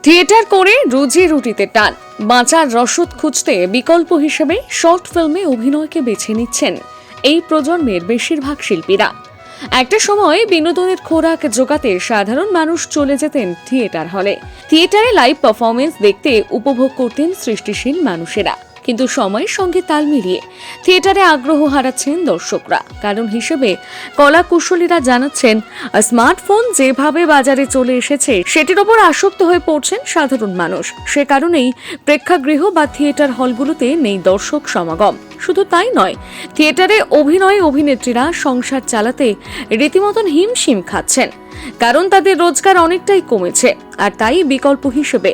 Theatre করে রুজি রুটিতে টান, বাঁচার রসদ খুঁজতে বিকল্প হিসেবে শর্ট ফিল্মে অভিনয়কে বেছে নিচ্ছেন এই প্রজন্মের বেশিরভাগ শিল্পীরা। একটা সময় বিনোদনের খোরাক জোগাতে সাধারণ মানুষ চলে যেতেন থিয়েটার হলে। থিয়েটারে লাইভ পারফরমেন্স দেখতে উপভোগ করতেন সৃষ্টিশীল মানুষেরা। কিন্তু সময়ের সঙ্গে তাল মিলিয়ে থিয়েটারে আগ্রহ হারাচ্ছেন দর্শকরা। কারণ হিসেবে কলা কুশলীরা জানাচ্ছেন, স্মার্টফোন যেভাবে বাজারে চলে এসেছে সেটির ওপর আসক্ত হয়ে পড়ছেন সাধারণ মানুষ। সে কারণেই প্রেক্ষাগৃহ বা থিয়েটার হলগুলোতে নেই দর্শক সমাগম। শুধু তাই নয়, থিয়েটারে অভিনেত্রীরা সংসার চালাতে রীতিমতন হিমশিম খাচ্ছেন, কারণ তাদের রোজগার অনেকটাই কমেছে। আর তাই বিকল্প হিসেবে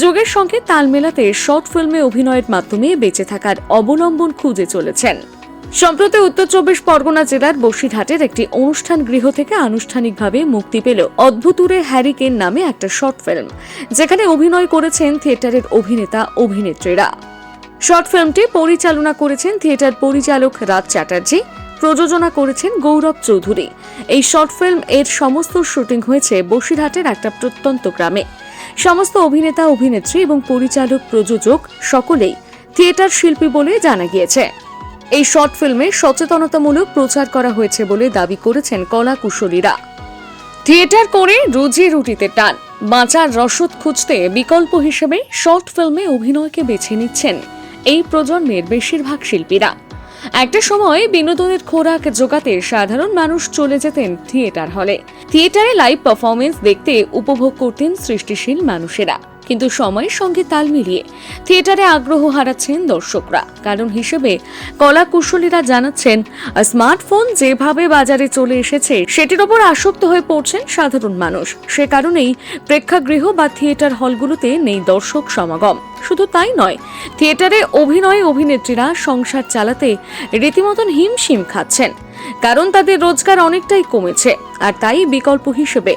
যুগের সঙ্গে তাল মেলাতে শর্ট ফিল্মে অভিনয়ের মাধ্যমে বেঁচে থাকার অবলম্বন খুঁজে চলেছেন। সম্প্রতি উত্তর 24 পরগনা জেলার বসিরহাটের একটি অনুষ্ঠান গৃহ থেকে আনুষ্ঠানিকভাবে মুক্তি পেল অদ্ভুতুরে হ্যারিকেন নামে একটা শর্ট ফিল্ম, যেখানে অভিনয় করেছেন থিয়েটারের অভিনেতা অভিনেত্রীরা। শর্ট ফিল্মটি পরিচালনা করেছেন থিয়েটার পরিচালক রাজ চ্যাটার্জি, প্রযোজনা করেছেন গৌরব চৌধুরী। এই শর্ট ফিল্ম এর সমস্ত শুটিং হয়েছে বসিরহাটের একটা প্রত্যন্ত গ্রামে। সমস্ত অভিনেতা অভিনেত্রী এবং পরিচালক প্রযোজক সকলেই থিয়েটার শিল্পী বলে জানা গিয়েছে। এই শর্ট ফিল্মে সচেতনতামূলক প্রচার করা হয়েছে বলে দাবি করেছেন কলা কুশলীরা। থিয়েটার করে রুজি রুটিতে টান, বাঁচার রসদ খুঁজতে বিকল্প হিসেবে শর্ট ফিল্মে অভিনয়কে বেছে নিচ্ছেন এই প্রজন্মের বেশিরভাগ শিল্পীরা। একটা সময় বিনোদনের খোরাক জোগাতে সাধারণ মানুষ চলে যেতেন থিয়েটার হলে। থিয়েটারে লাইভ পারফরমেন্স দেখতে উপভোগ করতেন সৃষ্টিশীল মানুষেরা। কিন্তু সময়ের সঙ্গে তাল মিলিয়ে থিয়েটারে আগ্রহ হারাচ্ছেন দর্শকরা। কারণ হিসেবে কলা কুশলীরা জানাচ্ছেন, স্মার্টফোন যেভাবে বাজারে চলে এসেছে সেটির ওপর আসক্ত হয়ে পড়ছেন সাধারণ মানুষ। সে কারণেই প্রেক্ষাগৃহ বা থিয়েটার হলগুলোতে নেই দর্শক সমাগম। শুধু তাই নয়, থিয়েটারে অভিনেত্রীরা সংসার চালাতে রীতিমতন হিমশিম খাচ্ছেন, কারণ তাদের রোজগার অনেকটাই কমেছে। আর তাই বিকল্প হিসেবে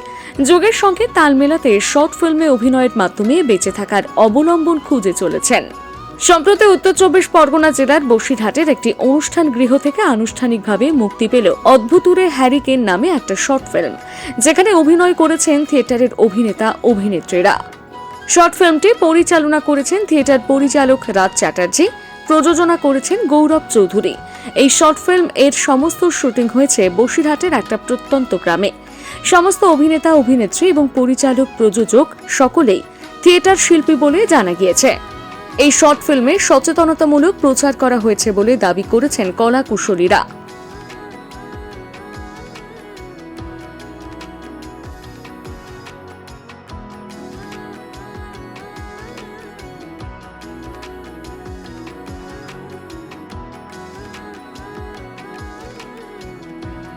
যুগের সঙ্গে তাল মেলাতে শর্ট ফিল্মে অভিনয়ের মাধ্যমে বেঁচে থাকার অবলম্বন খুঁজে চলেছেন। সম্প্রতি উত্তর 24 পরগনা জেলার বসিরহাটের একটি অনুষ্ঠান গৃহ থেকে আনুষ্ঠানিকভাবে মুক্তি পেল অদ্ভুতুরে হ্যারিকেন নামে একটা শর্ট ফিল্ম, যেখানে অভিনয় করেছেন থিয়েটারের অভিনেতা অভিনেত্রীরা। শর্ট ফিল্মটি পরিচালনা করেছেন থিয়েটার পরিচালক রাজ চ্যাটার্জি, প্রযোজনা করেছেন গৌরব চৌধুরী। এই শর্ট ফিল্ম এর সমস্ত শুটিং হয়েছে বসিরহাটের একটা প্রত্যন্ত গ্রামে। সমস্ত অভিনেতা অভিনেত্রী এবং পরিচালক প্রযোজক সকলেই থিয়েটার শিল্পী বলে জানা গিয়েছে। এই শর্ট ফিল্মে সচেতনতামূলক প্রচার করা হয়েছে বলে দাবি করেছেন কলা কুশলীরা।